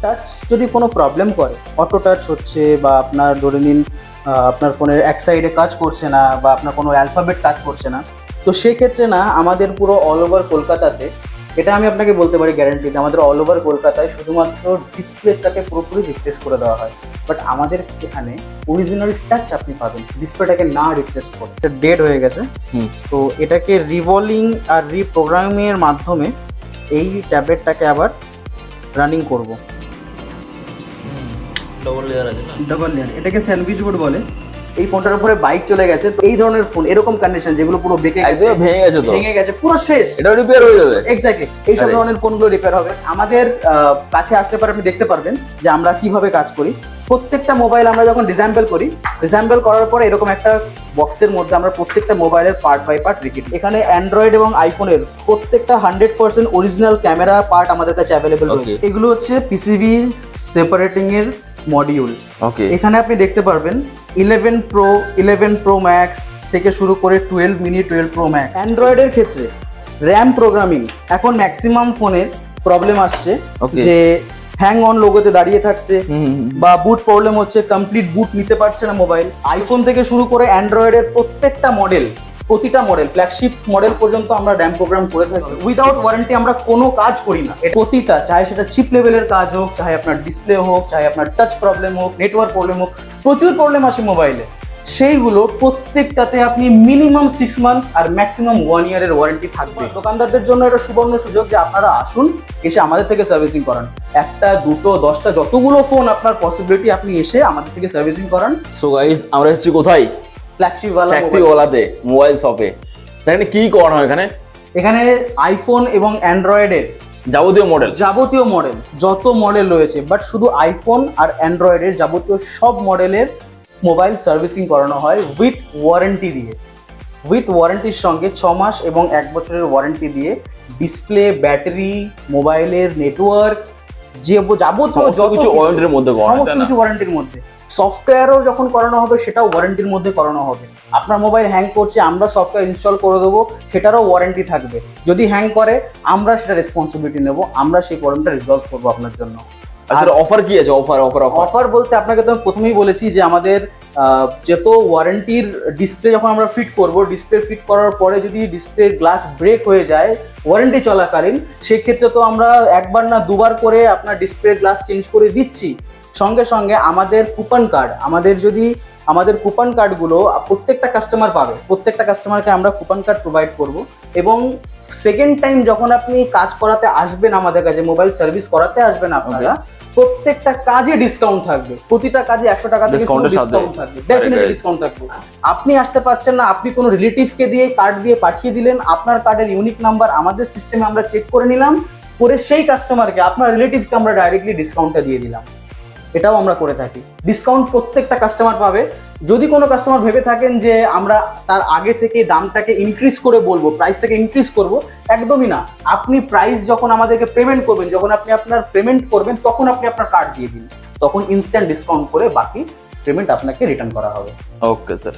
Touch যদি কোনো problem করে, অটো টাচ হচ্ছে বা আপনার ধরে নিন আপনার ফোনের এক সাইডে কাজ করছে না বা আপনার কোনো অ্যালফাবেট কাজ করছে না, তো সেক্ষেত্রে না আমাদের পুরো অল ওভার কলকাতাতে, এটা আমি আপনাকে বলতে পারি গ্যারান্টিতে, আমাদের অল ওভার কলকাতায় শুধুমাত্র ডিসপ্লেটাকে পুরোপুরি রিপ্লেস করে দেওয়া হয়। বাট আমাদের এখানে অরিজিনাল টাচ আপনি পাবেন, ডিসপ্লেটাকে না রিপ্লেস করে। এটা ডেড হয়ে গেছে, তো এটাকে রিভলিং আর রিপ্রোগ্রামিংয়ের মাধ্যমে এই ট্যাবলেটটাকে আবার রানিং করব। ডবল লেয়ার আছে না? ডবল লেয়ার, এটাকে স্যান্ডউইচ বোর্ড বলে। এই ফোনটার উপরে বাইক চলে গেছে, তো এই ধরনের ফোন এরকম কন্ডিশন যেগুলো পুরো বেঁকে গেছে, ভেঙে গেছে, তো ভেঙে গেছে পুরো শেষ, এটা রিপেয়ার হয়ে যাবে। এক্স্যাক্টলি এই সব ধরনের ফোনগুলো রিপেয়ার হবে। আমাদের কাছে আসলে পরে আপনি দেখতে পারবেন যে আমরা কিভাবে কাজ করি। প্রত্যেকটা মোবাইল আমরা যখন ডিসঅ্যাম্বল করি, ডিসঅ্যাম্বল করার পরে এরকম একটা বক্সের মধ্যে আমরা প্রত্যেকটা মোবাইলের পার্ট বাই পার্ট রেখে দিই। এখানে অ্যান্ড্রয়েড এবং আইফোনের প্রত্যেকটা 100% অরিজিনাল ক্যামেরা পার্ট আমাদের কাছে অ্যাভেলেবেল রয়েছে। এগুলো হচ্ছে পিসিবি সেপারেটিং এর মডিউল। ওকে, এখানে আপনি দেখতে পারবেন 11 প্রো, 11 প্রো ম্যাক্স থেকে শুরু করে 12 মিনি, 12 প্রো ম্যাক্স। অ্যান্ড্রয়েডের ক্ষেত্রে র্যাম প্রোগ্রামিং এখন ম্যাক্সিমাম ফোনের প্রবলেম আসছে যে হ্যাং অন লোগোতে দাঁড়িয়ে থাকছে বা বুট প্রবলেম হচ্ছে, কমপ্লিট বুট নিতে পারছে না মোবাইল। আইফোন থেকে শুরু করে অ্যান্ড্রয়েডের প্রত্যেকটা মডেল, প্রতিটা মডেল ফ্ল্যাগশিপ মডেল পর্যন্ত আমরা র্যাম প্রোগ্রাম করে থাকি। উইদাউট ওয়ারেন্টি আমরা কোনো কাজ করি না। প্রতিটা, চাहे সেটা চিপ লেভেলের কাজ হোক, চাहे আপনার ডিসপ্লে হোক, চাहे আপনার টাচ প্রবলেম হোক, নেটওয়ার্ক প্রবলেম হোক, প্রচুর প্রবলেম আসে মোবাইলে, সেইগুলো প্রত্যেকটাতে আপনি মিনিমাম 6 মান্থ আর ম্যাক্সিমাম 1 ইয়ারের ওয়ারেন্টি থাকবে। দোকানদারদের জন্য এটা সুবর্ণ সুযোগ যে আপনারা আসুন, এসে আমাদের থেকে সার্ভিসিং করান। একটা, দুটো, 10টা, যতগুলো ফোন আপনার পসিবিলিটি, আপনি এসে আমাদের থেকে সার্ভিসিং করান। সো গাইস, আমরা এসেছি কোথায়? ফ্ল্যাগশিপওয়ালাতে, মোবাইল শপে। সেখানে কি করানো হয়? এখানে আইফোন এবং অ্যান্ড্রয়েডের যাবতীয় মডেল যত মডেল রয়েছে, বাট শুধু আইফোন আর অ্যান্ড্রয়েডের যাবতীয় সব মডেলের মোবাইল সার্ভিসিং করানো হয় উইথ ওয়ারেন্টি দিয়ে। উইথ ওয়ারেন্টির সঙ্গে 6 মাস এবং 1 বছরের ওয়ারেন্টি দিয়ে ডিসপ্লে, ব্যাটারি, মোবাইলের নেটওয়ার্ক, যাবতীয় যত কিছু ওয়ারেন্টির মধ্যে, সমস্ত কিছু ওয়ারেন্টির মধ্যে। সফটওয়্যারও যখন করানো হবে সেটাও ওয়ারেন্টির মধ্যে করানো হবে। আপনার মোবাইল হ্যাং করছে, আমরা সফটওয়্যার ইনস্টল করে দেবো, সেটারও ওয়ারেন্টি থাকবে। যদি হ্যাং করে, আমরা সেটা রেসপন্সিবিলিটি নেব, আমরা সেই প্রবলেমটা রিজলভ করবো আপনার জন্য। আর অফার কি আছে? অফার বলতে আপনাকে তো প্রথমেই বলেছি যে আমাদের যেহেতু ওয়ারেন্টির ডিসপ্লে যখন আমরা ফিট করব, ডিসপ্লে ফিট করার পরে যদি ডিসপ্লের গ্লাস ব্রেক হয়ে যায় ওয়ারেন্টি চলাকালীন, সেক্ষেত্রে তো আমরা একবার না দুবার করে আপনার ডিসপ্লের গ্লাস চেঞ্জ করে দিচ্ছি। সঙ্গে সঙ্গে আমাদের কুপন কার্ড, আমাদের কুপন কার্ডগুলো প্রত্যেকটা কাস্টমার পাবে। প্রত্যেকটা কাস্টমারকে আমরা কুপন কার্ড প্রোভাইড করব, এবং সেকেন্ড টাইম যখন আপনি কাজ করাতে আসবেন আমাদের কাছে, মোবাইল সার্ভিস করাতে আসবেন আপনারা, প্রত্যেকটা কাজে ডিসকাউন্ট থাকবে। প্রতিটা কাজে 100 টাকা থেকে ডিসকাউন্ট থাকবে, ডেফিনেটলি ডিসকাউন্ট থাকবে। আপনি আসতে পারছেন না, আপনি কোনো রিলেটিভকে দিয়ে কার্ড দিয়ে পাঠিয়ে দিলেন, আপনার কার্ডের ইউনিক নাম্বার আমাদের সিস্টেমে আমরা চেক করে নিলাম, করে সেই কাস্টমারকে, আপনার রিলেটিভকে আমরা ডাইরেক্টলি ডিসকাউন্টটা দিয়ে দিলাম। এটাও আমরা করে থাকি। ডিসকাউন্ট প্রত্যেকটা কাস্টমার পাবে। যদি কোনো কাস্টমার ভেবে থাকেন যে আমরা তার আগে থেকে দামটাকে ইনক্রিজ করে বলবো, প্রাইসটাকে ইনক্রিজ করব, একদমই না। আপনি প্রাইস যখন আমাদেরকে পেমেন্ট করবেন, যখন আপনি আপনার পেমেন্ট করবেন, তখন আপনি আপনার কার্ড দিয়ে দিন, তখন ইনস্ট্যান্ট ডিসকাউন্ট করে বাকি পেমেন্ট আপনাকে রিটার্ন করা হবে। Okay sir.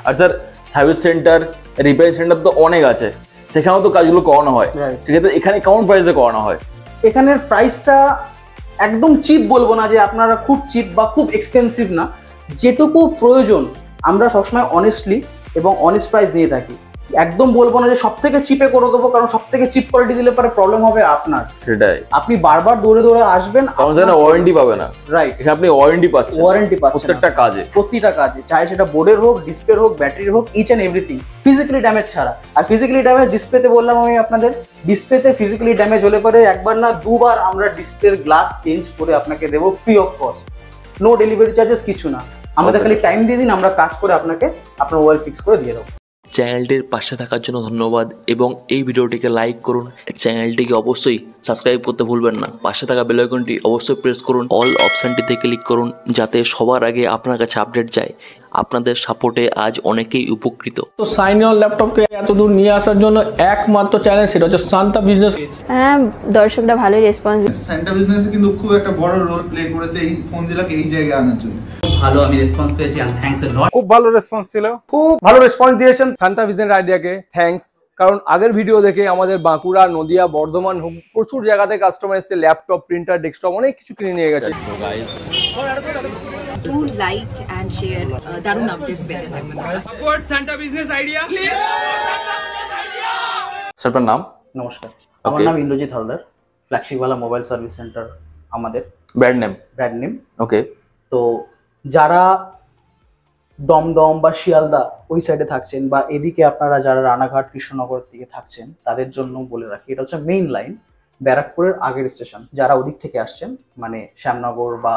আর sir, service centre, repair centre তো অনেক আছে, সেখানেও তো কাজগুলো করানো হয়, সেক্ষেত্রে এখানে কেমন প্রাইসে করানো হয়? এখানের প্রাইসটা একদম চিপ বলবো না যে আপনারা খুব চিপ বা খুব এক্সপেন্সিভ না, যেটুকু প্রয়োজন আমরা সবসময় অনেস্টলি এবং অনেস্ট প্রাইস নিয়ে থাকি। একদম বলবো না যে সব থেকে চিপে করে দেবো, কারণ সব থেকে চিপ কোয়ালিটি দিলে পরে প্রবলেম হবে আপনার। সেটাই, আপনি বারবার দৌড়ে দৌড়ে আসবেন, ওয়ারেন্টি পাবে না। রাইট, আপনি ওয়ারেন্টি পাচ্ছেন প্রত্যেকটা কাজে, চাहे সেটা বোর্ডের হোক, ডিসপ্লের হোক, ব্যাটারির হোক, each and everything, physically damage ছাড়া। আর ফিজিক্যালি ড্যামেজ ডিসপ্লেতে বললাম আমি আপনাদের, ডিসপ্লেতে ফিজিক্যালি ড্যামেজ হলে পরে একবার না দুবার আমরা ডিসপ্লের গ্লাস চেঞ্জ করে আপনাকে দেবো free of cost, no delivery charges, কিছু না। আমাদের খালি টাইম দিয়ে দিন, আমরা কাজ করে আপনাকে আপনার মোবাইল ফিক্স করে দিয়ে দেবো। চ্যানেলটির পাশে থাকার জন্য ধন্যবাদ, এবং এই ভিডিওটিকে লাইক করুন। চ্যানেলটিকে অবশ্যই সাবস্ক্রাইব করতে ভুলবেন না। পাশে থাকা বেল আইকনটি অবশ্যই প্রেস করুন, অল অপশানটিতে ক্লিক করুন, যাতে সবার আগে আপনার কাছে আপডেট যায়। আপনাদের সাপোর্টে আজ অনেকেই উপকৃত। তো সাইন অন ল্যাপটপকে এত দূর নিয়ে আসার জন্য একমাত্র চ্যানেল, সেটা হচ্ছে শান্তা বিজনেস। হ্যাঁ, দর্শকরা ভালোই রেসপন্স। শান্তা বিজনেসে কিন্তু খুব একটা বড় রোল প্লে করেছে এই ফোনগুলোকে এই জায়গায় আনার জন্য। ভালো আমি রেসপন্স পেয়েছি, এন্ড থ্যাঙ্কস এ লট। খুব ভালো রেসপন্স ছিল, খুব ভালো রেসপন্স দিয়েছেন শান্তা বিজনেস আইডিয়াকে। থ্যাঙ্কস কারণ আগের ভিডিও দেখে আমাদের বাঁকুড়া, নদিয়া, বর্ধমান প্রচুর জায়গাতে কাস্টমার এসেছে, ল্যাপটপ, প্রিন্টার, ডেস্কটপ অনেক কিছু কিনে নিয়ে গেছে। Do like and share দারুণ আপডেটস পেতে থাকবেন। স্যার আপনার নাম? নমস্কার, আমার নাম ইন্দ্রজিৎ হালদার, ফ্ল্যাগশিপওয়ালা মোবাইল সার্ভিস সেন্টার আমাদের ব্র্যান্ড নেম। ওকে, তো যারা দমদম বা শিয়ালদা ওই সাইডে থাকছেন বা এদিকে আপনারা যারা রানাঘাট, কৃষ্ণনগর দিকে থাকছেন তাদের জন্য বলে রাখি, এটা হচ্ছে মেইন লাইন, ব্যারাকপুরের আগের স্টেশন। যারা ওদিক থেকে আসছেন মানে শ্যামনগর বা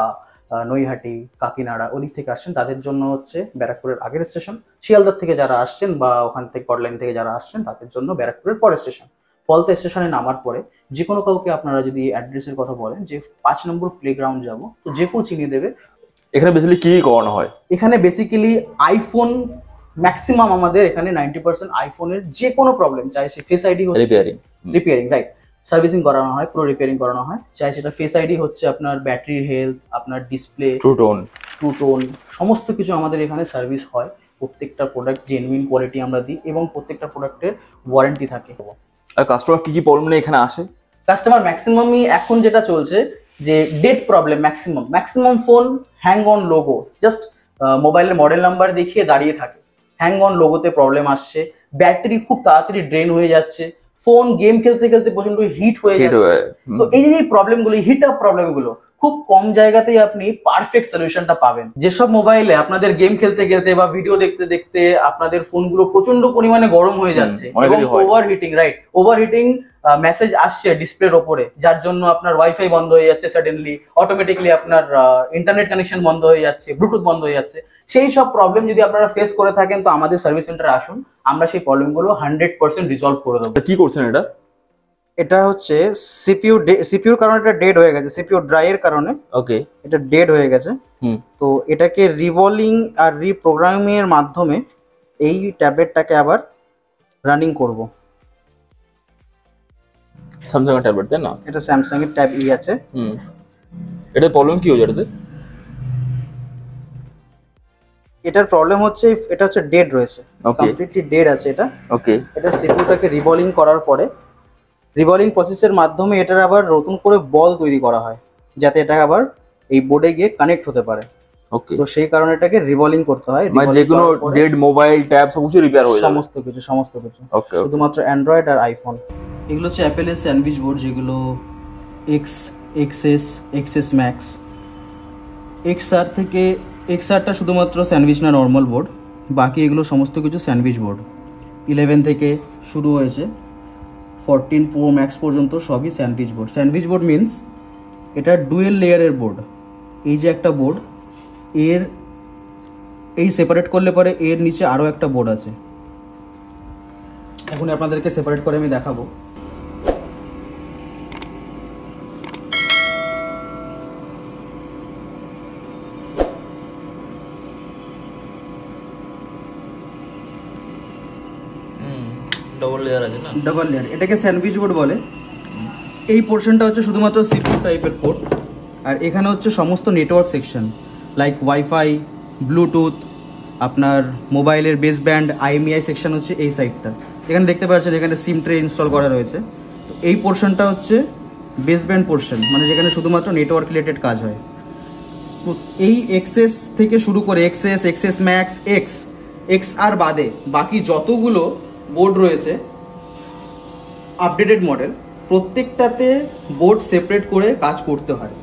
নৈহাটি, কাকিনাড়া ওদিক থেকে আসছেন তাদের জন্য হচ্ছে ব্যারাকপুরের আগের স্টেশন। শিয়ালদার থেকে যারা আসছেন বা ওখান থেকে কটলাইন থেকে যারা আসছেন তাদের জন্য ব্যারাকপুরের পরের স্টেশন। ফলতা স্টেশনে নামার পরে যে কোনো কাউকে আপনারা যদি অ্যাড্রেসের কথা বলেন যে 5 নম্বর প্লেগ্রাউন্ড যাব, তো যে কেউ চিনিয়ে দেবে। এখানে বেসিক্যালি কি করানো হয়? এখানে বেসিক্যালি আইফোন ম্যাক্সিমাম আমাদের এখানে 90% আইফোনের যে কোনো প্রবলেম, চাই সে ফেস আইডি হচ্ছে রিপেয়ারিং, রাইট, সার্ভিসিং করানো হয়, পুরো রিপেয়ারিং করানো হয়। চাই সেটা ফেস আইডি হচ্ছে আপনার ব্যাটারির হেলথ, আপনার ডিসপ্লে, ট্রু টোন সমস্ত কিছু আমাদের এখানে সার্ভিস হয়। প্রত্যেকটা প্রোডাক্ট জেনুইন কোয়ালিটি আমরা দিই এবং প্রত্যেকটা প্রোডাক্টের ওয়ারেন্টি থাকে। আর কাস্টমার কি প্রবলেম নিয়ে এখানে আসে? কাস্টমার ম্যাক্সিমামই এখন যেটা চলছে যে date problem, maximum phone hang on logo, just মোবাইলের মডেল নাম্বার দেখিয়ে দাঁড়িয়ে থাকে, হ্যাং অন লোগোতে প্রবলেম আসছে, ব্যাটারি খুব তাড়াতাড়ি ড্রেন হয়ে যাচ্ছে, ফোন গেম খেলতে খেলতে প্রচন্ড হিট হয়ে যাচ্ছে। তো এই যে প্রবলেমগুলো, হিট আপ প্রবলেমগুলো খুব কম জায়গাতেই আপনি পারফেক্ট সলিউশনটা পাবেন। যেসব মোবাইলে আপনাদের গেম খেলতে খেলতে বা ভিডিও দেখতে দেখতে আপনাদের ফোনগুলো প্রচন্ড পরিমাণে গরম হয়ে যাচ্ছে এবং ওভারহিটিং মেসেজ আসছে ডিসপ্লের ওপরে, যার জন্য আপনার ওয়াইফাই বন্ধ হয়ে যাচ্ছে, সাডেনলি অটোমেটিক্যালি আপনার ইন্টারনেট কানেকশন বন্ধ হয়ে যাচ্ছে, ব্লুটুথ বন্ধ হয়ে যাচ্ছে। সেই সব প্রবলেম যদি আপনারা ফেস করে থাকেন তো আমাদের সার্ভিস সেন্টারে আসুন, আমরা সেই প্রবলেমগুলো 100% রিজলভ করে দেবো। কি করছেন এটা? এটা হচ্ছে সিপিইউর কারণে এটা ডেড হয়ে গেছে, সিপিইউ ড্রাই এর কারণে ওকে এটা ডেড হয়ে গেছে। তো এটাকে রিভলিং আর রিপ্রোগ্রামিং এর মাধ্যমে এই ট্যাবলেটটাকে আবার রানিং করব। স্যামসাং এর ট্যাবলেট তাই না? এটা স্যামসাং এর ট্যাব ই আছে। এটা প্রবলেম কি হচ্ছে এটাতে? এটার প্রবলেম হচ্ছে এটা হচ্ছে ডেড রয়েছে, কমপ্লিটলি ডেড আছে এটা। ওকে, এটা সিপিইউটাকে রিভলিং করার পরে রিভলিং প্রসেসের মাধ্যমে এটার আবার নতুন করে বল তৈরি করা হয় যাতে এটা আবার এই বোর্ডে গিয়ে কানেক্ট হতে পারে। ওকে, তো সেই কারণে এটাকে রিভলিং করতে হয়, মানে যে কোনো ডেড মোবাইল ট্যাব সব কিছু রিপেয়ার হয়ে যাবে, সমস্ত কিছু। ওকে, শুধুমাত্র অ্যান্ড্রয়েড আর আইফোন। এগুলো হচ্ছে অ্যাপেলের স্যান্ডউইচ বোর্ড, যেগুলো এক্সএস ম্যাক্স। এক্সআরটা শুধুমাত্র স্যান্ডউইচ না, নর্মাল বোর্ড। বাকি এগুলো সমস্ত কিছু স্যান্ডউইচ বোর্ড। 11 থেকে শুরু হয়েছে 14 Pro Max পর্যন্ত সবই sandwich board. Sandwich board means এটা ডুয়েল লেয়ারের বোর্ড। এই যে একটা বোর্ড, এই সেপারেট করলে পরে এর নিচে আরও একটা বোর্ড আছে। এখন আপনাদেরকে সেপারেট করে আমি দেখাবো। ডবল লেয়ার আছে না? ডাবল লেয়ার, এটাকে স্যান্ডউইচ বোর্ড বলে। এই পোর্শনটা হচ্ছে শুধুমাত্র সিপিইউ টাইপের পোর্ট, আর এখানে হচ্ছে সমস্ত network section like wifi, Bluetooth, আপনার মোবাইলের বেস ব্যান্ড, আইএমইআই সেকশন হচ্ছে এই সাইডটা। এখানে দেখতে পাচ্ছেন এখানে সিম ট্রে ইনস্টল করা রয়েছে। তো এই পোর্শনটা হচ্ছে বেস ব্যান্ড পোর্শন, মানে যেখানে শুধুমাত্র নেটওয়ার্ক রিলেটেড কাজ হয়। তো এই এক্সএস থেকে শুরু করে এক্সএস ম্যাক্স, এক্সআর বাদে বাকি যতগুলো বোর্ড রয়েছে আপডেটেড মডেল, প্রত্যেকটাতে বোর্ড সেপারেট করে কাজ করতে হয়।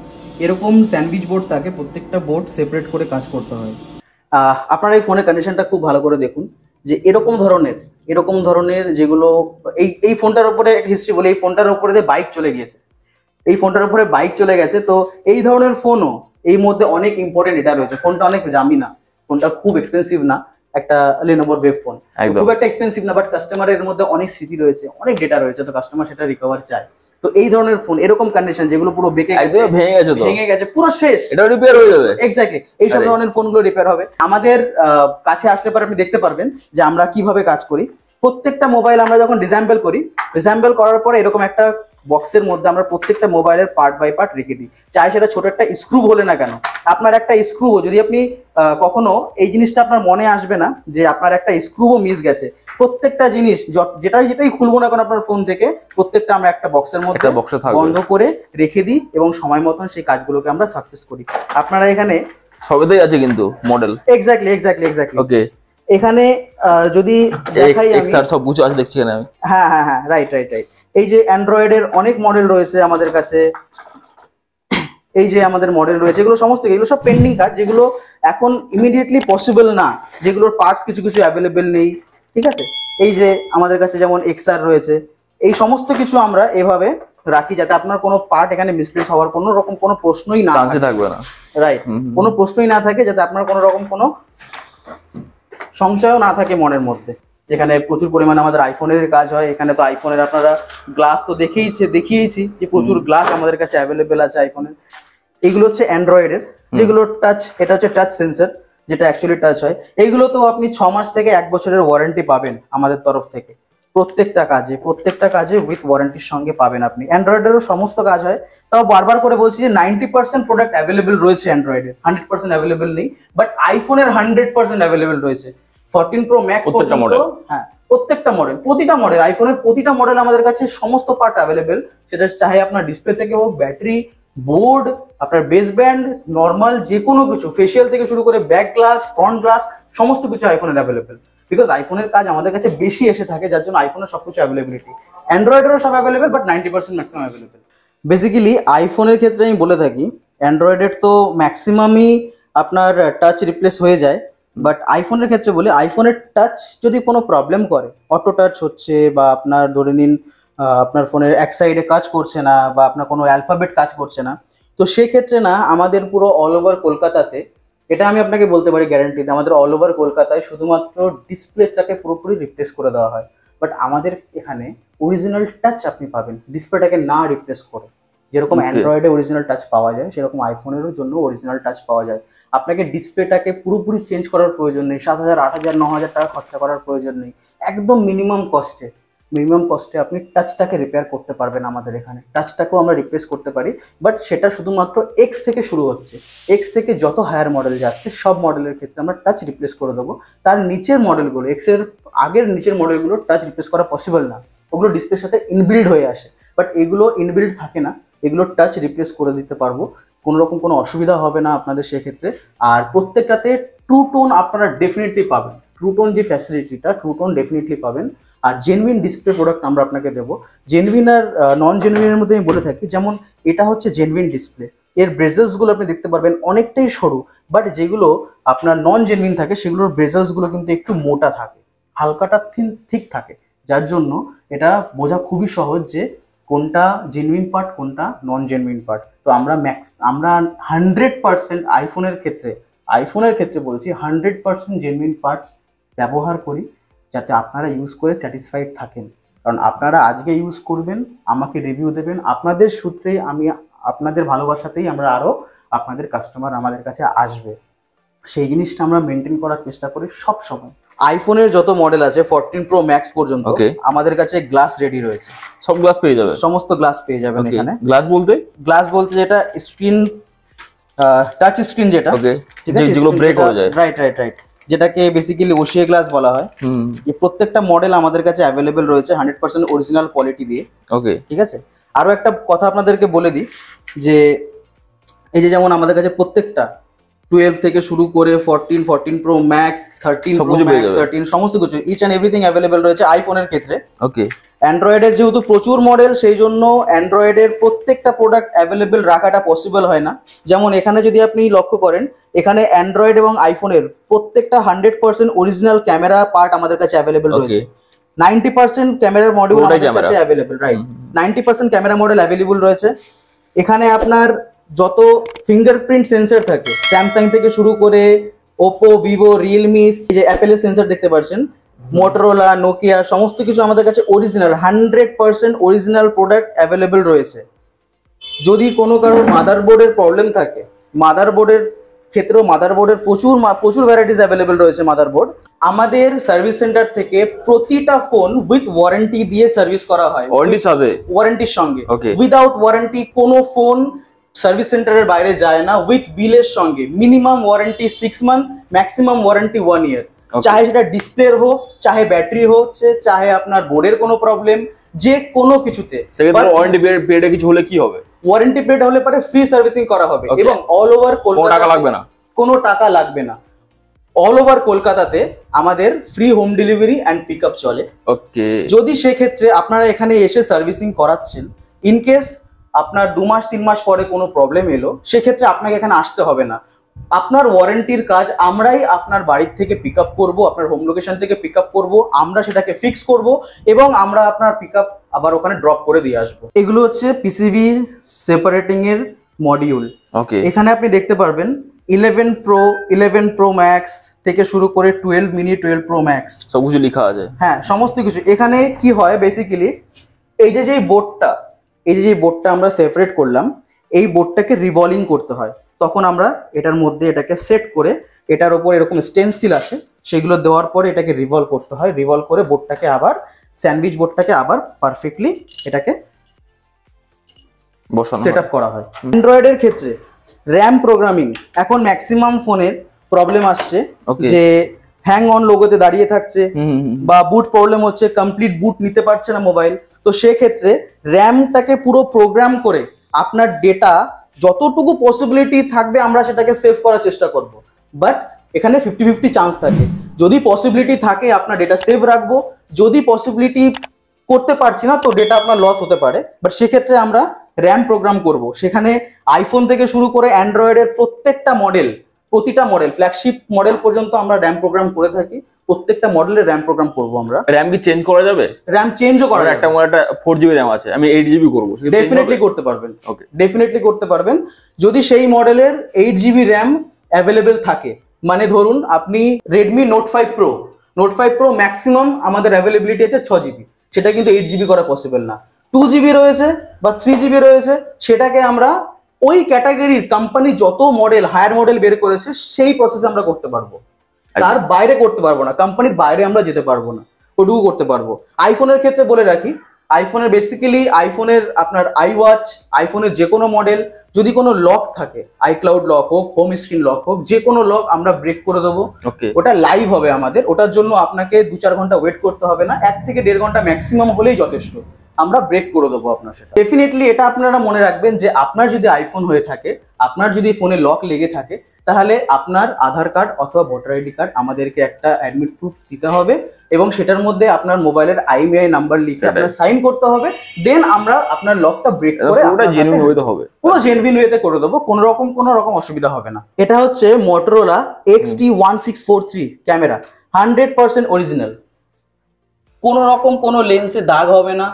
এরকম স্যান্ডউইচ বোর্ড থাকে, প্রত্যেকটা বোর্ড সেপারেট করে কাজ করতে হয়। আপনারা এই ফোনের কন্ডিশনটা খুব ভালো করে দেখুন যে এরকম ধরনের যেগুলো এই ফোনটার উপরে হিস্ট্রি বলে, এই ফোনটার উপরে বাইক চলে গিয়েছে, এই ফোনটার উপরে বাইক চলে গেছে। তো এই ধরনের ফোনও এই মধ্যে অনেক ইম্পর্টেন্ট এটা রয়েছে। ফোনটা অনেক দামি না, ফোনটা খুব এক্সপেন্সিভ না, একটা লেনোভোর ওয়েব ফোন, খুব একটা এক্সপেন্সিভ না, বাট কাস্টমারের মধ্যে অনেক স্মৃতি রয়েছে, অনেক ডেটা রয়েছে, তো কাস্টমার সেটা রিকভার চায়। তো এই ধরনের ফোন এরকম কন্ডিশন যেগুলো পুরো ভেঙে গেছে পুরো শেষ, এটা রিপেয়ার হয়ে যাবে। এক্স্যাক্টলি, এই সব ধরনের ফোনগুলো রিপেয়ার হবে। আমাদের কাছে আসলে পরে আপনি দেখতে পারবেন যে আমরা কিভাবে কাজ করি। প্রত্যেকটা মোবাইল আমরা যখন ডিসঅ্যাম্বল করার পরে এরকম একটা বক্সের মধ্যে আমরা প্রত্যেকটা মোবাইলের পার্ট বাই পার্ট রেখে দিই। চাই সেটা ছোট একটা স্ক্রু হলে না কেন, আপনার একটা স্ক্রু যদি আপনি কখনো এই জিনিসটা আপনার মনে আসবে না যে আপনার একটা স্ক্রুও মিস গেছে, প্রত্যেকটা জিনিস যেটাই খুলবো না কেন আপনার ফোন থেকে, প্রত্যেকটা আমরা একটা বক্সের মধ্যে বক্সে থাকবে, বন্ধ করে রেখে দিই এবং সময় মতন সেই কাজগুলোকে আমরা সাকসেস করি। আপনারা এখানে সবেতেই আছে কিন্তু মডেল। এক্স্যাক্টলি ওকে, এখানে যদি দেখাই আমি এক্সআর সব কিছু আছে দেখছি এখানে আমি। হ্যাঁ রাইট। এই যে অ্যান্ড্রয়েডের অনেক মডেল রয়েছে আমাদের কাছে, এই যে আমাদের মডেল রয়েছে, এগুলো সমস্ত এগুলো সব পেন্ডিং কাজ, যেগুলো এখন ইমিডিয়েটলি পসিবল না, যেগুলোর পার্টস কিছু অ্যাভেলেবেল নেই, ঠিক আছে। এই যে আমাদের কাছে যেমন এক্সআর রয়েছে, এই সমস্ত কিছু আমরা এভাবে রাখি যাতে আপনার কোনো পার্ট এখানে মিসপ্লেস হওয়ার কোনো রকম কোনো প্রশ্নই না থাকবে না, রাইট, কোনো প্রশ্নই না থাকে, যাতে আপনার কোনো রকম কোনো সংশয়ও না থাকে মনের মধ্যে। যেখানে প্রচুর পরিমাণে আমাদের আইফোনের কাজ হয়, এখানে তো আইফোনের আপনারা গ্লাস তো দেখিয়েছি যে প্রচুর গ্লাস আমাদের কাছে অ্যাভেলেবেল আছে আইফোনের। এগুলো হচ্ছে অ্যান্ড্রয়েডের, যেগুলো টাচ, এটা হচ্ছে টাচ সেন্সর, যেটা অ্যাকচুয়ালি টাচ হয়। এইগুলো তো আপনি 6 মাস থেকে 1 বছরের ওয়ারেন্টি পাবেন আমাদের তরফ থেকে, প্রত্যেকটা কাজে উইথ ওয়ারেন্টির সঙ্গে পাবেন আপনি। অ্যান্ড্রয়েডেরও সমস্ত কাজ হয়, তাও বারবার করে বলছি যে 90% প্রোডাক্ট অ্যাভেলেবেল রয়েছে অ্যান্ড্রয়েডের, 100% অ্যাভেলেবেল নেই, বাট আইফোনের 100% অ্যাভেলেবেল রয়েছে। 14 Pro Max পর্যন্ত, হ্যাঁ প্রত্যেকটা মডেল, প্রতিটা মডেল, আইফোনের প্রতিটা মডেল আমাদের কাছে সমস্ত পার্ট অ্যাভেলেবেল। সেটা চাহে আপনার ডিসপ্লে থেকে হোক, ব্যাটারি, বোর্ড, আপনার বেস ব্যান্ড, নর্মাল যে কোনো কিছু, ফেসিয়াল থেকে শুরু করে ব্যাক গ্লাস, ফ্রন্ট গ্লাস, সমস্ত কিছু আইফোনের অ্যাভেলেবেল। বিকজ আইফোনের কাজ আমাদের কাছে বেশি এসে থাকে, যার জন্য আইফোনের সবকিছু অ্যাভেলেবিলিটি। অ্যান্ড্রয়েডেরও সব available, but 90% maximum available. Basically আইফোনের ক্ষেত্রে আমি বলে থাকি, অ্যান্ড্রয়েডের তো ম্যাক্সিমামই আপনার টাচ রিপ্লেস হয়ে যায়, বাট আইফোনের ক্ষেত্রে বলি, আইফোনের টাচ যদি কোনো প্রবলেম করে, অটো টাচ হচ্ছে বা আপনার ধরে নিন আপনার ফোনের এক সাইডে কাজ করছে না বা আপনার কোনো অ্যালফাবেট কাজ করছে না, তো সেক্ষেত্রে না আমাদের পুরো অল ওভার কলকাতাতে, এটা আমি আপনাকে বলতে পারি গ্যারান্টিতে, আমাদের অল ওভার কলকাতায় শুধুমাত্র ডিসপ্লেটাকে পুরোপুরি রিপ্লেস করে দেওয়া হয়। বাট আমাদের এখানে অরিজিনাল টাচ আপনি পাবেন ডিসপ্লেটাকে না রিপ্লেস করে। যেরকম অ্যান্ড্রয়েডে অরিজিনাল টাচ পাওয়া যায়, সেরকম আইফোনেরও জন্য অরিজিনাল টাচ পাওয়া যায়। আপনাকে ডিসপ্লেটাকে পুরোপুরি চেঞ্জ করার প্রয়োজন নেই, 7,000, 8,000, 9,000 টাকা খরচা করার প্রয়োজন নেই। একদম মিনিমাম কস্টে আপনি টাচটাকে রিপেয়ার করতে পারবেন আমাদের এখানে। টাচটাকেও আমরা রিপ্লেস করতে পারি, বাট সেটা শুধুমাত্র এক্স থেকে শুরু হচ্ছে। এক্স থেকে যত হায়ার মডেল যাচ্ছে সব মডেলের ক্ষেত্রে আমরা টাচ রিপ্লেস করে দেবো। তার নিচের মডেলগুলো, এক্সের আগের নিচের মডেলগুলো টাচ রিপ্লেস করা পসিবল না, ওগুলো ডিসপ্লের সাথে ইনবিল্ড হয়ে আসে। বাট এগুলো ইনবিল্ড থাকে না, এগুলো টাচ রিপ্লেস করে দিতে পারবো, কোনো রকম কোনো অসুবিধা হবে না আপনাদের সেক্ষেত্রে। আর প্রত্যেকটাতে ট্রু টোন আপনারা ডেফিনেটলি পাবেন, ট্রু টোন যে ফ্যাসিলিটিটা, ট্রু টোন ডেফিনেটলি পাবেন। আর জেনুইন ডিসপ্লে প্রোডাক্ট আমরা আপনাকে দেবো। জেনুইন আর নন জেনুইনের মধ্যে আমি বলে থাকি, যেমন এটা হচ্ছে জেনুইন ডিসপ্লে, এর ব্রেজেলসগুলো আপনি দেখতে পারবেন অনেকটাই সরু, বাট যেগুলো আপনার নন জেনুইন থাকে সেগুলোর ব্রেজেলসগুলো কিন্তু একটু মোটা থাকে, হালকাটা ঠিক থাকে, যার জন্য এটা বোঝা খুবই সহজ যে কোনটা জেনুইন পার্ট কোনটা নন জেনুইন পার্ট। তো আমরা 100% আইফোনের ক্ষেত্রে বলছি 100% জেনুইন পার্টস ব্যবহার করি, যাতে আপনারা ইউজ করে স্যাটিসফাইড থাকেন। কারণ আপনারা আজকে ইউজ করবেন, আমাকে রিভিউ দেবেন, আপনাদের সূত্রে আপনাদের ভালোবাসাতেই আমরা আরও আপনাদের কাস্টমার আমাদের কাছে আসবে। সেই জিনিসটা আমরা মেনটেন করার চেষ্টা করি সব সময়। আইফোনের যত মডেল আছে 14 Pro Max পর্যন্ত আমাদের কাছে গ্লাস রেডি রয়েছে, সব গ্লাস পেয়ে যাবে, সমস্ত গ্লাস পেয়ে যাবেন এখানে। গ্লাস বলতে যেটা স্ক্রিন, টাচ স্ক্রিন যেটা, ঠিক আছে, যেগুলো ব্রেক হয়ে যায়, রাইট, যেটাকে বেসিক্যালি ওসিএ গ্লাস বলা হয়। এই প্রত্যেকটা মডেল আমাদের কাছে অ্যাভেলেবেল রয়েছে 100% অরিজিনাল কোয়ালিটি দিয়ে। ঠিক আছে, আরো একটা কথা আপনাদেরকে বলে দিই যে এই যে যেমন আমাদের কাছে প্রত্যেকটা 12 থেকে শুরু করে 14 Pro Max, 13 Pro Max, 13 সমস্ত কিছু ইচ অ্যান্ড এভরিথিং অ্যাভেলেবেল রয়েছে আইফোনের ক্ষেত্রে। অ্যান্ড্রয়েডের যেহেতু প্রচুর মডেল, সেই জন্য অ্যান্ড্রয়েডের প্রত্যেকটা প্রোডাক্ট অ্যাভেলেবেল রাখাটা পসিবল হয় না। যেমন এখানে যদি আপনি লক্ষ্য করেন, এখানে অ্যান্ড্রয়েড এবং আইফোনের প্রত্যেকটা 100% অরিজিনাল ক্যামেরা পার্ট আমাদের কাছে অ্যাভেলেবেল রয়েছে। 90% ক্যামেরার মডিউল আমাদের কাছে available, right, 90% camera model available রয়েছে। এখানে আপনার যত ফিঙ্গারপ্রিন্ট সেন্সর থাকে, স্যামসাং থেকে শুরু করে ওপো, ভিভো, রিয়েলমি, যে অ্যাপেলের সেন্সর দেখতে পাচ্ছেন, মোটরোলা, নোকিয়া, সমস্ত কিছু আমাদের কাছে অরিজিনাল 100% অরিজিনাল প্রোডাক্ট অ্যাভেলেবেল রয়েছে। যদি কোনো কারোর মাদারবোর্ডের প্রবলেম থাকে, মাদারবোর্ডের ক্ষেত্রেও মাদারবোর্ডের প্রচুর ভ্যারাইটিস অ্যাভেলেবেল রয়েছে মাদারবোর্ড। আমাদের সার্ভিস সেন্টার থেকে প্রতিটা ফোন উইথ ওয়ারেন্টি দিয়ে সার্ভিস করা হয়, ওয়ারেন্টির সঙ্গে। উইদাউট ওয়ারেন্টি কোনো ফোন সার্ভিস সেন্টারের বাইরে যায় না, উইথ বিলের সঙ্গে। Minimum warranty 6 month, maximum warranty 1 ইয়ার। চাহে সেটা ডিসপ্লের হোক, চাহে ব্যাটারি হচ্ছে, চাহে আপনার বোর্ডের কোনো প্রবলেম, যে কোনো কিছুতে। সেক্ষেত্রে ওয়ারেন্টি পিরিয়ডে কিছু হলে কি হবে? ওয়ারেন্টি পিরিয়ড হলে পরে ফ্রি সার্ভিসিং করা হবে এবং অল ওভার কলকাতা টাকা লাগবে না, কোনো টাকা লাগবে না। অল ওভার কলকাতাতে আমাদের free home delivery and pick up চলে। ওকে, যদি সেক্ষেত্রে আপনারা এখানে এসে সার্ভিসিং করাচ্ছেন, ইনকেস আপনার 2 মাস 3 মাস পরে কোনো প্রবলেম এলো, সেক্ষেত্রে আপনাকে এখানে আসতে হবে না। আপনার ওয়ারেন্টির কাজ আমরাই আপনার বাড়ির থেকে পিক আপ করবো, আপনার হোম লোকেশন থেকে পিক আপ করবো, আমরা সেটাকে ফিক্স করব এবং আমরা আপনার পিক আপ আবার ওখানে ড্রপ করে দিয়ে আসবো। এগুলো হচ্ছে পিসিবি সেপারেটিং এর মডিউল। ওকে, এখানে আপনি দেখতে পারবেন 11 প্রো, 11 প্রো ম্যাক্স থেকে শুরু করে 12 মিনি, 12 প্রো ম্যাক্স সব কিছু লেখা আছে। হ্যাঁ, সমস্ত কিছু। এখানে কি হয় বেসিক্যালি, এই যে বোর্ডটা আমরা সেপারেট করলাম, এই বোর্ডটাকে রিভলভিং করতে হয়। তখন আমরা এটার মধ্যে এটাকে সেট করে, এটার উপর এরকম স্টেনসিল আছে, সেগুলো দেওয়ার পরে এটাকে রিভলভ করতে হয়। রিভলভ করে বোর্ডটাকে আবার, স্যান্ডউইচ বোর্ডটাকে আবার পারফেক্টলি এটাকে সেট আপ করা হয়। অ্যান্ড্রয়েডের ক্ষেত্রে র্যাম প্রোগ্রামিং, এখন ম্যাক্সিমাম ফোনের প্রবলেম আসছে যে হ্যাং অন লোগোতে দাঁড়িয়ে থাকছে বা বুট প্রবলেম হচ্ছে, কমপ্লিট বুট নিতে পারছে না মোবাইল। তো সেক্ষেত্রে র্যামটাকে পুরো প্রোগ্রাম করে আপনার ডেটা যতটুকু পসিবিলিটি থাকবে আমরা সেটাকে সেভ করার চেষ্টা করব। বাট এখানে 50-50 চান্স থাকে। যদি পসিবিলিটি থাকে আপনার ডেটা সেভ রাখবো, যদি পসিবিলিটি করতে পারছি না তো ডেটা আপনার লস হতে পারে। বাট সেক্ষেত্রে আমরা র্যাম প্রোগ্রাম করব। সেখানে আইফোন থেকে শুরু করে অ্যান্ড্রয়েডের প্রত্যেকটা মডেল, প্রতিটা মডেল, ফ্ল্যাগশিপ মডেল পর্যন্ত আমরা র্যাম প্রোগ্রাম করে থাকি। প্রত্যেকটা মডেলের র্যাম প্রোগ্রাম করব আমরা। র্যাম কি চেঞ্জ করা যাবে? র্যাম চেঞ্জও করা যাবে। একটা মোবাইলটা 4GB র্যাম আছে, আমি 8GB করব, ডেফিনেটলি করতে পারবেন। ওকে, ডেফিনেটলি করতে পারবেন যদি সেই মডেলের 8GB র্যাম অ্যাভেলেবেল থাকে। মানে ধরুন আপনি রেডমি নোট 5 প্রো ম্যাক্সিমাম আমাদের অ্যাভেলেবিলিটি আছে 6GB, সেটা কিন্তু 8GB করা পসিবল না। 2GB রয়েছে বা 3GB রয়েছে, সেটাকে আমরা ওই ক্যাটাগরির কোম্পানি যত মডেল, হায়ার মডেল বের করেছে সেই প্রসেস আমরা করতে পারবো, তার বাইরে করতে পারবো না। কোম্পানির বাইরে আমরা যেতে পারবো না, ওটুকু করতে পারবো। আইফোনের ক্ষেত্রে বলে রাখি, আইফোনের বেসিক্যালি আইফোনের আপনার আইওয়াচ, আইফোনের যে কোনো মডেল যদি কোনো লক থাকে, আইক্লাউড লক হোক, হোম স্ক্রিন লক হোক, যে কোনো লক আমরা ব্রেক করে দেবো। ওটা লাইভ হবে আমাদের, ওটার জন্য আপনাকে 2-4 ঘন্টা ওয়েট করতে হবে না, 1 থেকে 1.5 ঘন্টা ম্যাক্সিমাম হলেই যথেষ্ট, আমরা ব্রেক করে দেবো আপনার সেটা। ডেফিনেটলি এটা আপনারা মনে রাখবেন যে আপনার যদি আইফোন হয়ে থাকে, আপনার যদি ফোনে লক লেগে থাকে, তাহলে আপনার আধার কার্ড অথবা ভোটার আইডি কার্ড আমাদেরকে একটা অ্যাডমিট প্রুফ দিতে হবে এবং সেটার মধ্যে আপনার মোবাইলের IMEI নাম্বার লিখে আপনার সাইন করতে হবে। দেন আমরা আপনার লকটা ব্রেক করে পুরো জেনুইন ওয়েতে হবে, পুরো জেনুইন ওয়েতে করে দেবো, কোনো রকম অসুবিধা হবে না। এটা হচ্ছে Motorola XT1643 ক্যামেরা, 100% অরিজিনাল। কোনো লেন্সে দাগ হবে না,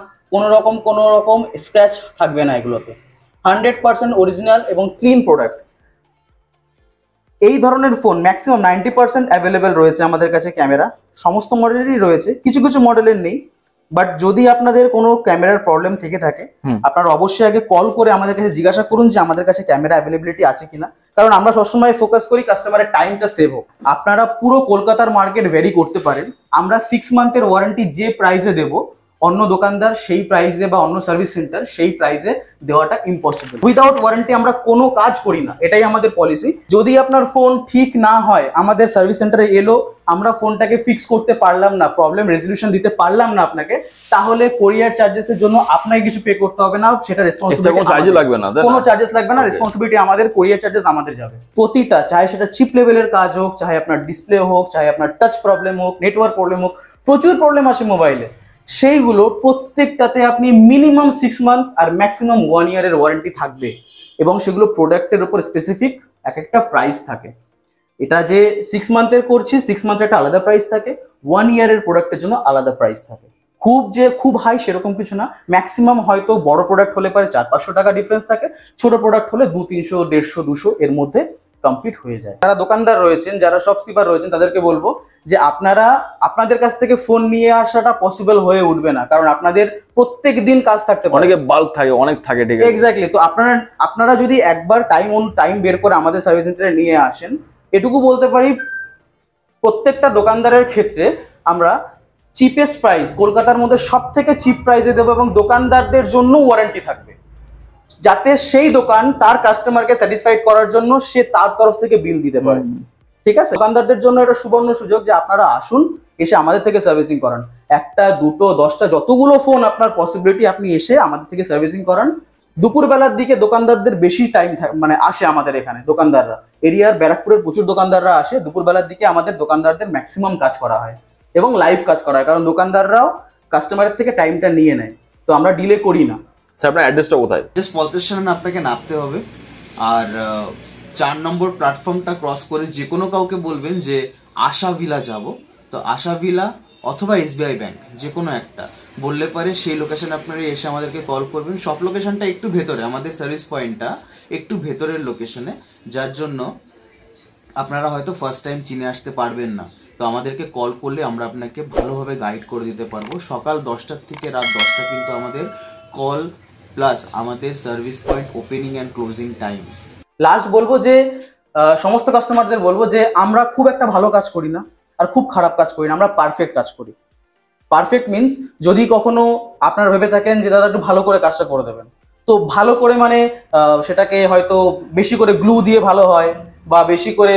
কোনো রকম স্ক্র্যাচ থাকবে না এগুলোতে। 100% অরিজিনাল এবং ক্লিন প্রোডাক্ট। এই ধরনের ফোন ম্যাক্সিমাম 90% অ্যাভেলেবেল রয়েছে আমাদের কাছে। ক্যামেরা সমস্ত মডেলেরই রয়েছে, কিছু মডেলের নেই। বাট যদি আপনাদের কোনো ক্যামেরার প্রবলেম থেকে থাকে, আপনারা অবশ্যই আগে কল করে আমাদের কাছে জিজ্ঞাসা করুন যে আমাদের কাছে ক্যামেরা অ্যাভেলেবিলিটি আছে কিনা। কারণ আমরা সবসময় ফোকাস করি কাস্টমারের টাইমটা সেভ হোক। আপনারা পুরো কলকাতার মার্কেট ভ্যারি করতে পারেন। আমরা 6 মান্থের ওয়ারেন্টি যে প্রাইসে দেবো, অন্য দোকানদার সেই প্রাইসে বা অন্য সার্ভিস সেন্টার সেই প্রাইসে দেওয়াটা ইম্পসিবল। উইদাউট ওয়ারেন্টি আমরা কোনো কাজ করি না, এটাই আমাদের পলিসি। যদি আপনার ফোন ঠিক না হয়, আমাদের সার্ভিস সেন্টারে এলো, আমরা ফোনটাকে ফিক্স করতে পারলাম না, প্রবলেম রেজলিউশন দিতে পারলাম না আপনাকে, তাহলে কোরিয়ার চার্জেসের জন্য আপনাকে কিছু পে করতে হবে না, সেটা রেসপন্সিবিলিটি, কোনো চার্জেস লাগবে না, রেসপন্সিবিলিটি আমাদের, কোরিয়ার চার্জেস আমাদের যাবে। প্রতিটা, চাहे সেটা চিপ লেভেলের কাজ হোক, চাहे আপনার ডিসপ্লে হোক, চাहे আপনার টাচ প্রবলেম হোক, নেটওয়ার্ক প্রবলেম হোক, প্রচুর প্রবলেম আসে মোবাইলে, সেইগুলো প্রত্যেকটাতে আপনি মিনিমাম 6 মান্থ আর ম্যাক্সিমাম 1 ইয়ারের ওয়ারেন্টি থাকবে এবং সেগুলো প্রোডাক্টের উপর স্পেসিফিক একটা প্রাইস থাকে। এটা যে 6 মান্থের করছি, 6 মান্থের একটা আলাদা প্রাইস থাকে, 1 ইয়ারের প্রোডাক্টের জন্য আলাদা প্রাইস থাকে। খুব হাই সেরকম কিছু না, ম্যাক্সিমাম হয়তো বড় প্রোডাক্ট হলে পারে 400-500 টাকা ডিফারেন্স থাকে, ছোট প্রোডাক্ট হলে 200, 300, 150, 200 এর মধ্যে কমপ্লিট হয়ে যায়। যারা দোকানদার রয়েছেন, যারা শপকিপার রয়েছেন, তাদেরকে বলবো যে আপনাদের কাছ থেকে ফোন নিয়ে আসাটা পসিবল হয়ে উঠবে না, কারণ আপনাদের প্রত্যেক দিন কাজ থাকতে পারে, অনেকে বাল্ক থাকে, অনেক থাকে, ঠিক আছে, এক্স্যাক্টলি। তো আপনারা যদি একবার টাইম বের করে আমাদের সার্ভিস সেন্টারে নিয়ে আসেন, এটুকু বলতে পারি প্রত্যেকটা দোকানদারের ক্ষেত্রে আমরা চিপেস্ট প্রাইস, কলকাতার মধ্যে সব থেকে চিপ প্রাইসে দেবো এবং দোকানদারদের জন্য ওয়ারেন্টি থাকবে, যাতে সেই দোকান তার কাস্টমারকে স্যাটিসফাইড করার জন্য সে তার তরফ থেকে বিল দিতে পারে। ঠিক আছে, দোকানদারদের জন্য এটা সুবর্ণ সুযোগ যে আপনারা আসুন, এসে আমাদের থেকে সার্ভিসিং করান। 1টা 2টো 10টা যতগুলো ফোন আপনার পসিবিলিটি, আপনি এসে আমাদের থেকে সার্ভিসিং করান। দুপুরবেলার দিকে দোকানদারদের বেশি টাইম মানে আসে আমাদের এখানে, দোকানদাররা এরিয়ার ব্যারাকপুরের প্রচুর দোকানদাররা আসে। দুপুরবেলার দিকে আমাদের দোকানদারদের ম্যাক্সিমাম কাজ করা হয় এবং লাইভ কাজ করা হয়, কারণ দোকানদাররাও কাস্টমারের থেকে টাইমটা নিয়ে নেয়, তো আমরা ডিলে করি না। স্যার আপনার অ্যাড্রেসটা কোথায়? জাস্ট পলতা স্টেশনে আপনাকে নামতে হবে, আর 4 নম্বর প্ল্যাটফর্মটা ক্রস করে যে কোনো কাউকে বলবেন যে আশা ভিলা যাব, তো আশা ভিলা অথবা SBI ব্যাংক যে কোনো একটা বললে পারে, সেই লোকেশনে আপনারা এসে আমাদেরকে কল করবেন। সব লোকেশনটা একটু ভেতরে, আমাদের সার্ভিস পয়েন্টটা একটু ভেতরের লোকেশনে, যার জন্য আপনারা হয়তো ফার্স্ট টাইম চিনে আসতে পারবেন না, তো আমাদেরকে কল করলে আমরা আপনাকে ভালোভাবে গাইড করে দিতে পারবো। সকাল 10টা থেকে রাত 10টা কিন্তু আমাদের কল প্লাস আমাদের service point opening and closing time. Last বলবো যে সমস্ত কাস্টমারদের বলবো যে আমরা খুব একটা ভালো কাজ করি না আর খুব খারাপ কাজ করি না, আমরা পারফেক্ট কাজ করি। পারফেক্ট মিনস যদি কখনো আপনারা ভেবে থাকেন যে দাদা একটু ভালো করে কাজটা করে দেবেন, তো ভালো করে মানে সেটাকে হয়তো বেশি করে গ্লু দিয়ে ভালো হয় বা বেশি করে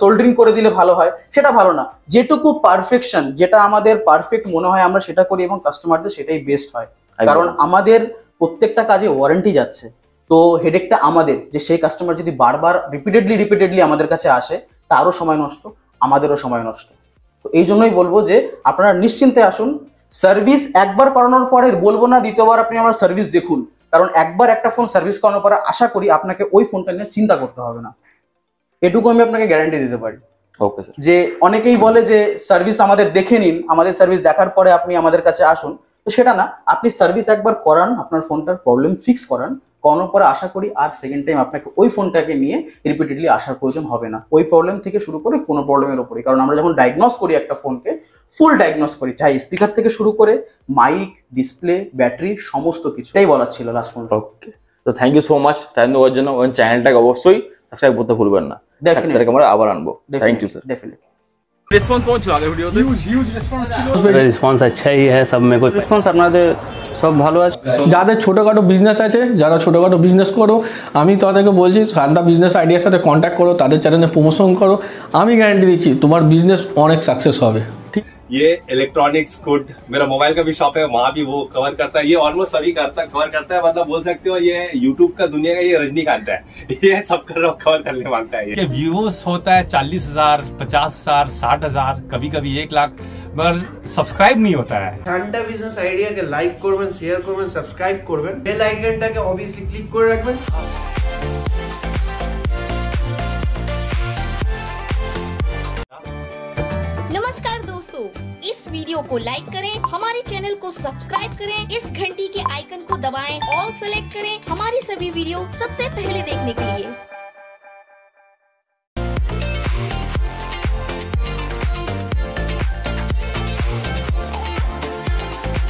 সোল্ডারিং করে দিলে ভালো হয়, সেটা ভালো না। যেটুকু পারফেকশন, যেটা আমাদের পারফেক্ট মনে হয় আমরা সেটা করি এবং কাস্টমারদের সেটাই বেস্ট হয়, কারণ আমাদের প্রত্যেকটা কাজে ওয়ারেন্টি যাচ্ছে। তো হেডেকটা আমাদের, যে সেই কাস্টমার যদি বারবার রিপিটেডলি আমাদের কাছে আসে, তারও সময় নষ্ট, আমাদেরও সময় নষ্ট। তো এই জন্যই বলবো যে আপনারা নিশ্চিন্তে আসুন। সার্ভিস একবার করানোর পরে বলবো না দ্বিতীয়বার আপনি আমার সার্ভিস দেখুন, কারণ একবার একটা ফোন সার্ভিস করানোর পরে আশা করি আপনাকে ওই ফোনটা নিয়ে চিন্তা করতে হবে না, এটুকু আমি আপনাকে গ্যারান্টি দিতে পারি। Okay sir. যে অনেকেই বলে যে সার্ভিস আমাদের দেখে নিন, আমাদের সার্ভিস দেখার পরে আপনি আমাদের কাছে আসুন, তো সেটা না, আপনি সার্ভিস একবার করান, আপনার ফোনটার প্রবলেম ফিক্স করান, করানোর পরে আশা করি আর সেকেন্ড টাইম আপনাকে ওই ফোনটাকে নিয়ে রিপিটেডলি আসার প্রয়োজন হবে না, ওই প্রবলেম থেকে শুরু করে কোনো প্রবলেমের ওপরে। কারণ আমরা যখন ডায়াগনোস করি একটা ফোনকে, ফুল ডায়াগনোস করি, চাই স্পিকার থেকে শুরু করে মাইক, ডিসপ্লে, ব্যাটারি, সমস্ত কিছু। এটাই বলার ছিল লাস্ট পর্যন্ত। ওকে, তো thank you so much time দেওয়ার জন্য। ওই চ্যানেলটাকে অবশ্যই সাবস্ক্রাইব করতে ভুলবেন না। স্যারকে আমরা আবার আনবো। Thank you sir. Definitely. Response কেমন ছিল আগের ভিডিওতে? হিউজ রেসপন্স ছিল। রেসপন্স আচ্ছাই হ্যাঁ, সব में कोई রেসপন্স আপনাদের সব ভালো আছে। যাদের ছোটোখাটো বিজনেস আছে, যারা ছোটোখাটো বিজনেস করো, আমি তাদেরকে বলছি শান্তা বিজনেস আইডিয়ার সাথে কন্ট্যাক্ট করো, তাদের চ্যানেলে প্রমোশন করো, আমি গ্যারান্টি দিচ্ছি তোমার বিজনেস অনেক সাকসেস হবে। ঠিক, ये इलेक्ट्रॉनिक्स गुड, मेरा मोबाइल का भी शॉप है, वहाँ भी वो कवर करता है। ये ऑलमोस्ट सभी कवर करता है, मतलब बोल सकते हो ये यूट्यूब का दुनिया का ये रजनीकांत है, ये सब कवर करने मांगता है। ये व्यूज होता है 40,000, 50,000, 60,000, कभी कभी 1 लाख, मगर सब्सक्राइब नहीं होता है। শান্তা বিজনেস আইডিয়াকে লাইক করবেন, শেয়ার করবেন, সাবস্ক্রাইব করবেন, বেল আইকনটাকে অবভিয়াসলি ক্লিক করে রাখবেন। नमस्कार दोस्तों, इस वीडियो को लाइक करें, हमारे चैनल को सब्सक्राइब करें, इस घंटी के आइकन को दबाएं, ऑल सेलेक्ट करें हमारी सभी वीडियो सबसे पहले देखने के लिए।